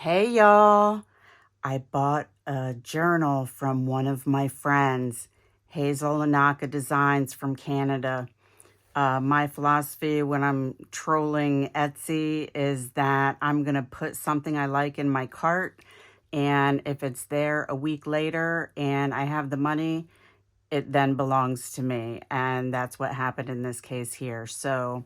Hey y'all, I bought a journal from one of my friends, Hazel Anaka Designs from Canada. My philosophy when I'm trolling Etsy is that I'm going to put something I like in my cart, and if it's there a week later and I have the money, it then belongs to me. And that's what happened in this case here. So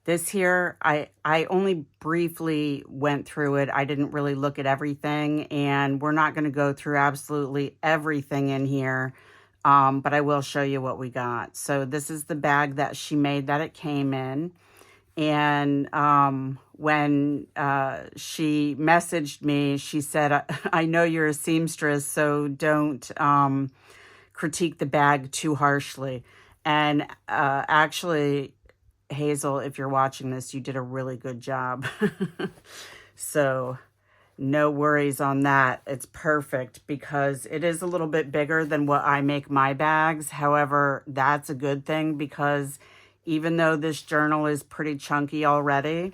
this here, I only briefly went through it. I didn't really look at everything, and we're not going to go through absolutely everything in here, but I will show you what we got. So this is the bag that she made that it came in, and when she messaged me, she said, I know you're a seamstress, so don't critique the bag too harshly. And actually, Hazel, if you're watching this, you did a really good job. So no worries on that. It's perfect because it is a little bit bigger than what I make my bags. However, that's a good thing because even though this journal is pretty chunky already,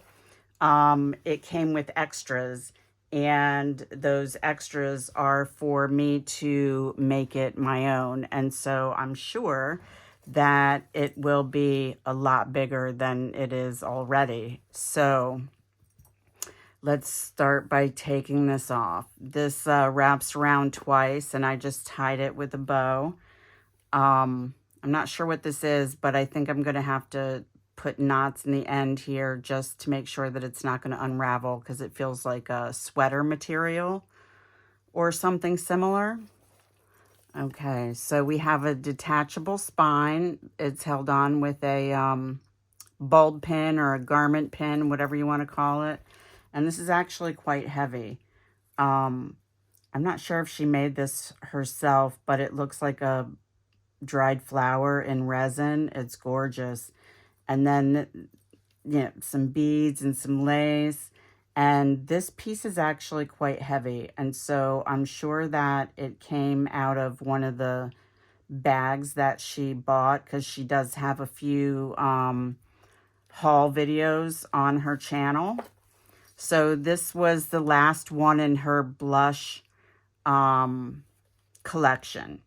it came with extras, and those extras are for me to make it my own. And so I'm sure that it will be a lot bigger than it is already. So let's start by taking this off. This wraps around twice, and I just tied it with a bow. I'm not sure what this is, but I think I'm going to have to put knots in the end here just to make sure that it's not going to unravel, because it feels like a sweater material or something similar. Okay, so we have a detachable spine. It's held on with a bulb pin or a garment pin, whatever you want to call it. And this is actually quite heavy. I'm not sure if she made this herself, but it looks like a dried flower in resin. It's gorgeous. And then, some beads and some lace. And this piece is actually quite heavy. And so I'm sure that it came out of one of the bags that she bought, because she does have a few haul videos on her channel. So this was the last one in her blush collection.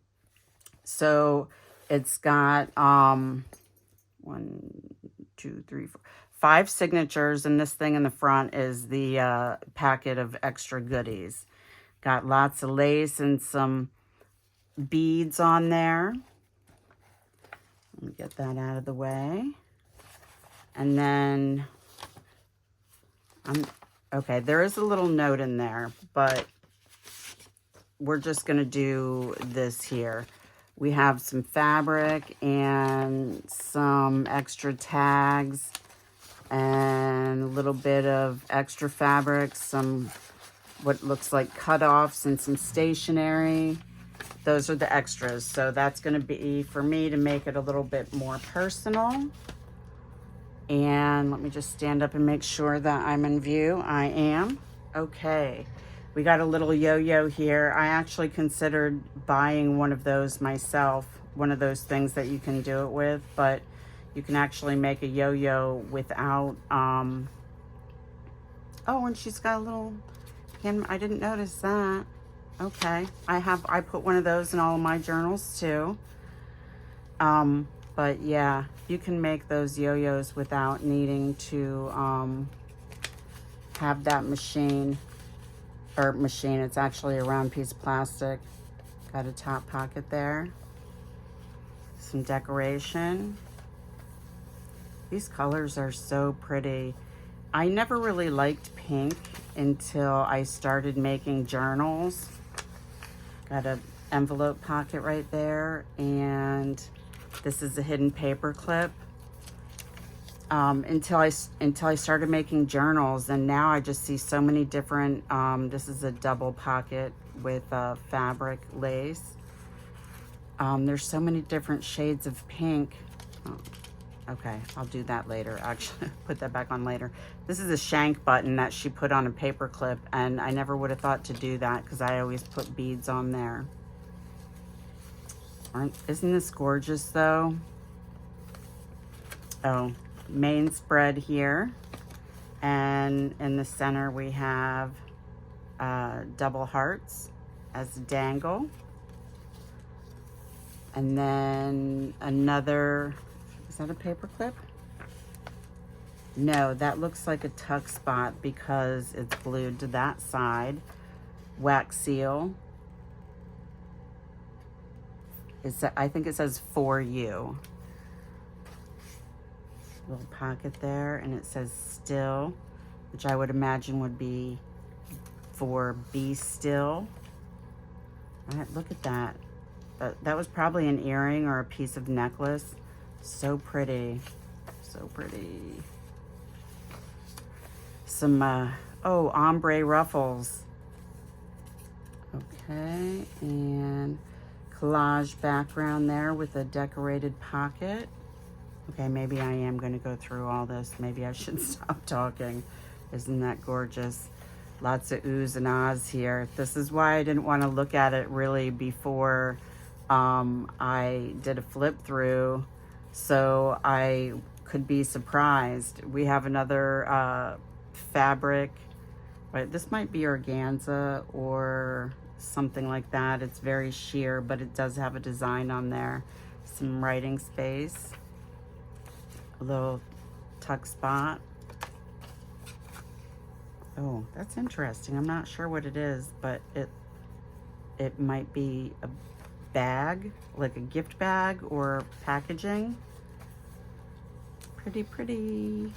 So it's got 1, 2, 3, 4, 5 signatures, and this thing in the front is the packet of extra goodies. Got lots of lace and some beads on there. Let me get that out of the way. And then, okay, there is a little note in there, but we're just going to do this here. We have some fabric and some extra tags and a little bit of extra fabric, some what looks like cutoffs and some stationery. Those are the extras. So that's going to be for me to make it a little bit more personal. And let me just stand up and make sure that I'm in view. I am. Okay. We got a little yo-yo here. I actually considered buying one of those myself, one of those things that you can do it with, but you can actually make a yo-yo without, oh, and she's got a little, I didn't notice that. Okay, I put one of those in all of my journals too. But yeah, you can make those yo-yos without needing to have that machine. It's actually a round piece of plastic. Got a top pocket there. Some decoration. These colors are so pretty. I never really liked pink until I started making journals. Got an envelope pocket right there, and this is a hidden paper clip. Until I started making journals, and now I just see so many different, this is a double pocket with fabric lace. There's so many different shades of pink. Oh, okay, I'll do that later, actually. Put that back on later. This is a shank button that she put on a paper clip, and I never would have thought to do that because I always put beads on there. Isn't this gorgeous though? Oh, main spread here, and in the center we have double hearts as a dangle. And then another, is that a paper clip? No, that looks like a tuck spot because it's glued to that side. Wax seal. I think it says for you. Little pocket there, and it says still, which I would imagine would be for be still. All right, look at that. That was probably an earring or a piece of necklace. So pretty, so pretty. Some, oh, ombre ruffles. Okay, and collage background there with a decorated pocket. Okay, maybe I am going to go through all this. Maybe I should stop talking. Isn't that gorgeous? Lots of oohs and ahs here. This is why I didn't want to look at it really before I did a flip through, so I could be surprised. We have another fabric, right? This might be organza or something like that. It's very sheer, but it does have a design on there. Some writing space, a little tuck spot. Oh, that's interesting. I'm not sure what it is, but it might be a bag, like a gift bag or packaging. Pretty, pretty.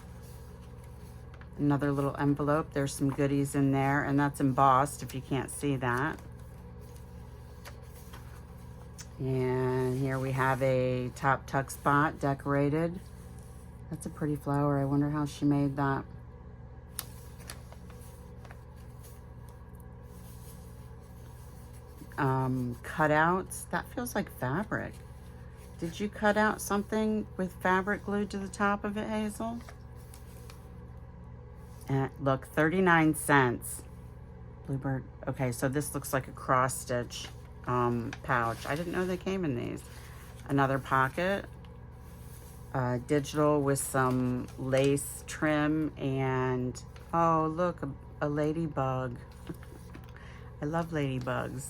Another little envelope. There's some goodies in there, and that's embossed if you can't see that. And here we have a top tuck spot decorated. That's a pretty flower. I wonder how she made that. Cutouts. That feels like fabric. Did you cut out something with fabric glued to the top of it, Hazel? And look, 39 cents. Bluebird. Okay, so this looks like a cross stitch pouch. I didn't know they came in these. Another pocket. Digital with some lace trim and, oh, look, a ladybug. I love ladybugs.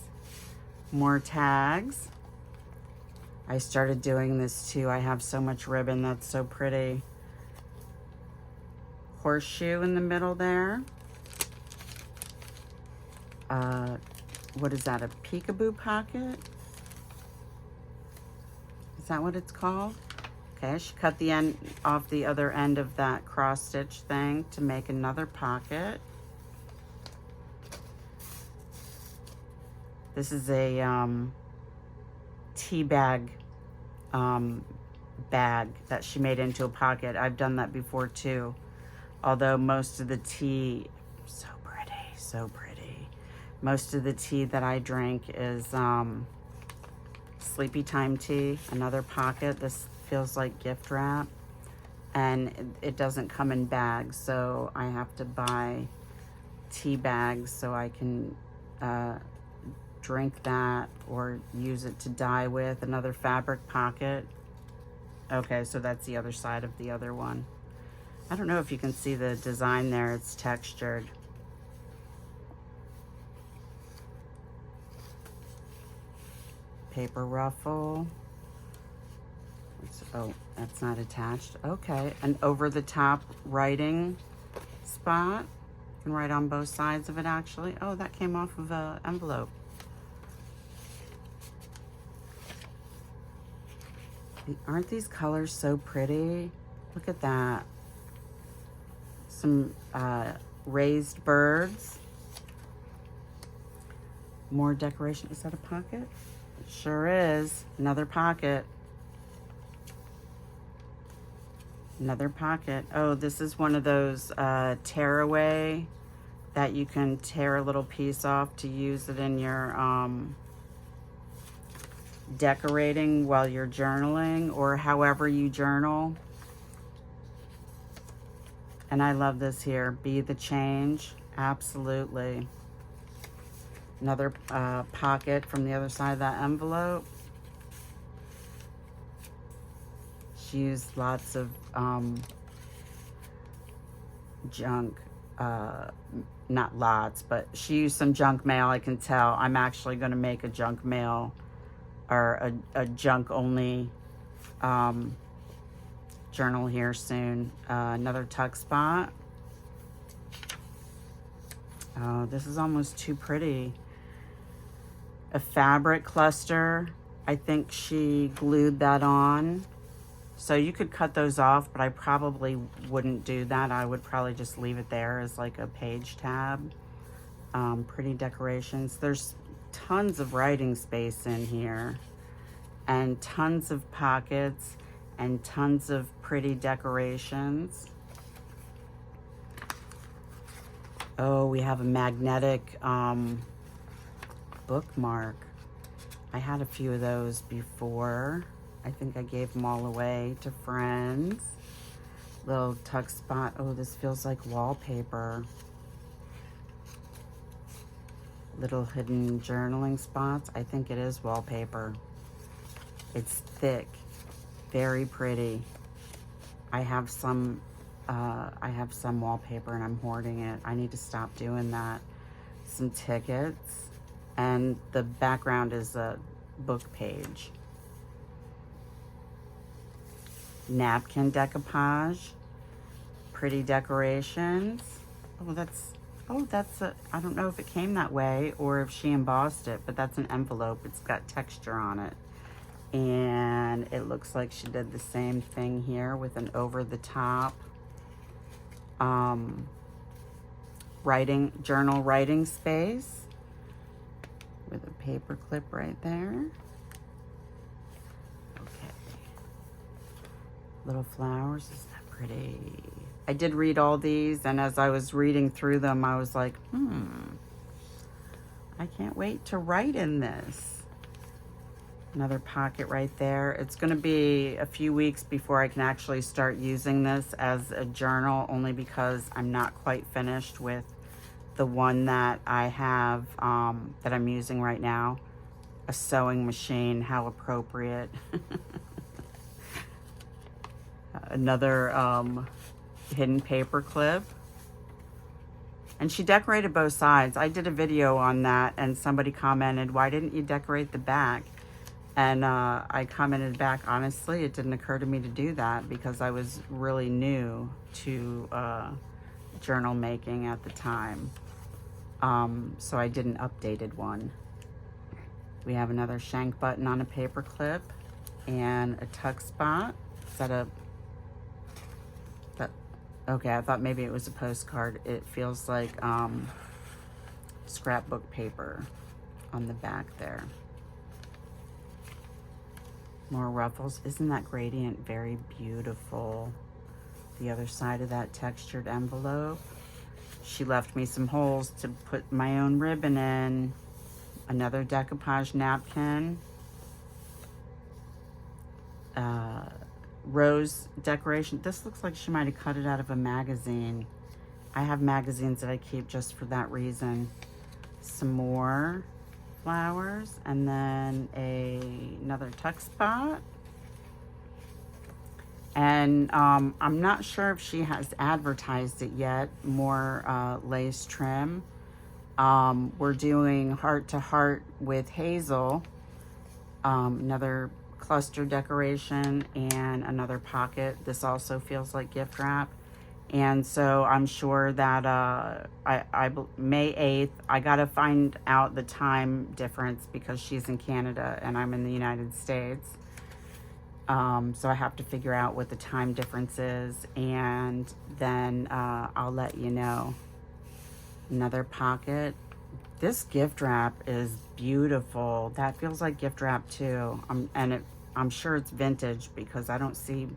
More tags. I started doing this too. I have so much ribbon. That's so pretty. Horseshoe in the middle there. What is that, a peekaboo pocket? Is that what it's called? Okay, she cut the end off the other end of that cross stitch thing to make another pocket. This is a tea bag bag that she made into a pocket. I've done that before too. Although most of the tea, so pretty, so pretty. Most of the tea that I drink is sleepy time tea. Another pocket. This feels like gift wrap. And it doesn't come in bags, so I have to buy tea bags so I can drink that or use it to dye with. Another fabric pocket. Okay, so that's the other side of the other one. I don't know if you can see the design there. It's textured. Paper ruffle. Oh, that's not attached. Okay, an over-the-top writing spot. You can write on both sides of it, actually. Oh, that came off of an envelope. Aren't these colors so pretty? Look at that. Some raised birds. More decoration. Is that a pocket? It sure is. Another pocket. Another pocket. Oh, this is one of those tearaway that you can tear a little piece off to use it in your decorating while you're journaling or however you journal. And I love this here. Be the change. Absolutely. Another pocket from the other side of that envelope. She used lots of junk not lots, but she used some junk mail, I can tell. I'm actually going to make a junk mail or a junk only journal here soon. Another tuck spot. Oh, this is almost too pretty. A fabric cluster. I think she glued that on. So you could cut those off, but I probably wouldn't do that. I would probably just leave it there as like a page tab. Pretty decorations. There's tons of writing space in here, and tons of pockets, and tons of pretty decorations. Oh, we have a magnetic bookmark. I had a few of those before. I think I gave them all away to friends. Little tuck spot. Oh, this feels like wallpaper. Little hidden journaling spots. I think it is wallpaper. It's thick, very pretty. I have some wallpaper and I'm hoarding it. I need to stop doing that. Some tickets, and the background is a book page. Napkin decoupage, pretty decorations. I don't know if it came that way or if she embossed it, but that's an envelope. It's got texture on it. And it looks like she did the same thing here with an over-the-top journal writing space with a paper clip right there. Okay. Little flowers, isn't that pretty? I did read all these, and as I was reading through them, I was like, I can't wait to write in this. Another pocket right there. It's going to be a few weeks before I can actually start using this as a journal, only because I'm not quite finished with the one that I have, that I'm using right now. A sewing machine, how appropriate. Another hidden paper clip. And she decorated both sides. I did a video on that, and somebody commented, why didn't you decorate the back? And I commented back, honestly, it didn't occur to me to do that because I was really new to journal making at the time. So I did an updated one. We have another shank button on a paper clip and a tuck spot. Is that a... Okay, I thought maybe it was a postcard. It feels like scrapbook paper on the back there. More ruffles. Isn't that gradient very beautiful? The other side of that textured envelope. She left me some holes to put my own ribbon in. Another decoupage napkin. Rose decoration. This looks like she might have cut it out of a magazine. I have magazines that I keep just for that reason. Some more flowers, and then another tuck spot. And I'm not sure if she has advertised it yet. More lace trim. We're doing heart to heart with Hazel. Another cluster decoration and another pocket. This also feels like gift wrap. And so I'm sure that May 8th, I gotta find out the time difference because she's in Canada and I'm in the United States. So I have to figure out what the time difference is, and then I'll let you know. Another pocket. This gift wrap is beautiful. That feels like gift wrap too. I'm sure it's vintage because I don't see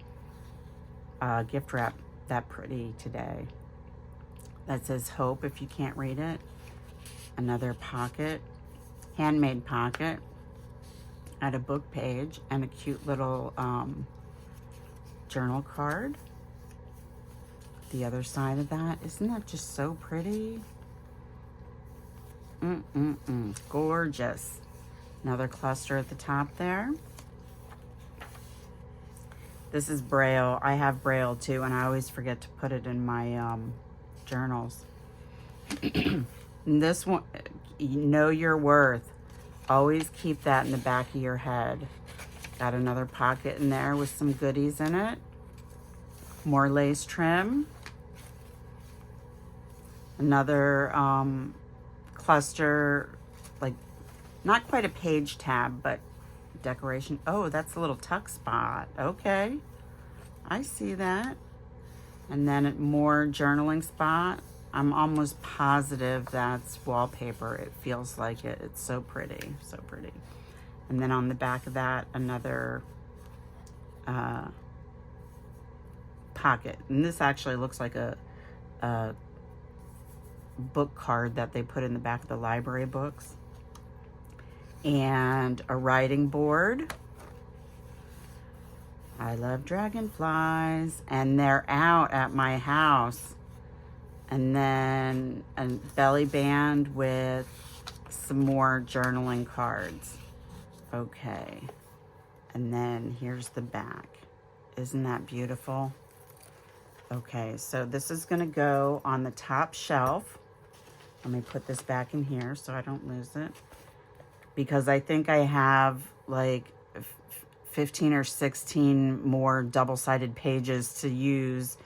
gift wrap that pretty today. That says hope if you can't read it. Another pocket, handmade pocket at a book page, and a cute little journal card. The other side of that, isn't that just so pretty? Gorgeous. Another cluster at the top there. This is Braille. I have Braille too, and I always forget to put it in my journals. And this one, you know your worth. Always keep that in the back of your head. Got another pocket in there with some goodies in it. More lace trim. Another cluster, like not quite a page tab, but decoration. Oh, that's a little tuck spot. Okay, I see that. And then more journaling spot. I'm almost positive that's wallpaper. It feels like it. It's so pretty, so pretty. And then on the back of that, another pocket. And this actually looks like a book card that they put in the back of the library books. And a writing board. I love dragonflies, and they're out at my house. And then a belly band with some more journaling cards. Okay. And then here's the back. Isn't that beautiful? Okay, so this is gonna go on the top shelf. Let me put this back in here so I don't lose it. Because I think I have like 15 or 16 more double-sided pages to use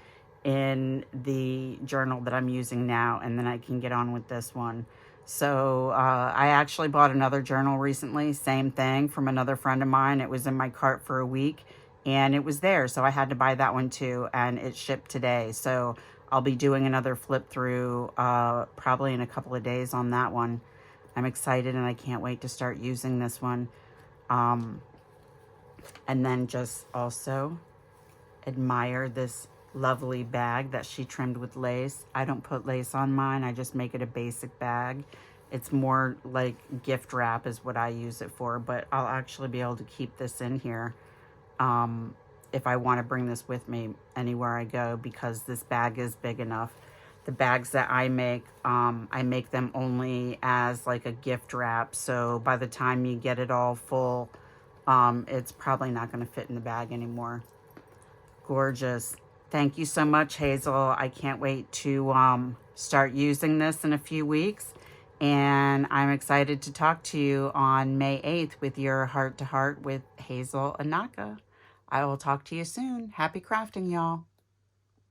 in the journal that I'm using now, and then I can get on with this one. So I actually bought another journal recently, same thing, from another friend of mine. It was in my cart for a week, and it was there, so I had to buy that one too, and it shipped today. So I'll be doing another flip through probably in a couple of days on that one. I'm excited, and I can't wait to start using this one. And then just also admire this lovely bag that she trimmed with lace. I don't put lace on mine. I just make it a basic bag. It's more like gift wrap is what I use it for, but I'll actually be able to keep this in here if I want to bring this with me anywhere I go, because this bag is big enough. The bags that I make them only as like a gift wrap. So by the time you get it all full, it's probably not going to fit in the bag anymore. Gorgeous. Thank you so much, Hazel. I can't wait to start using this in a few weeks. And I'm excited to talk to you on May 8th with your Heart to Heart with Hazel Anaka. I will talk to you soon. Happy crafting, y'all.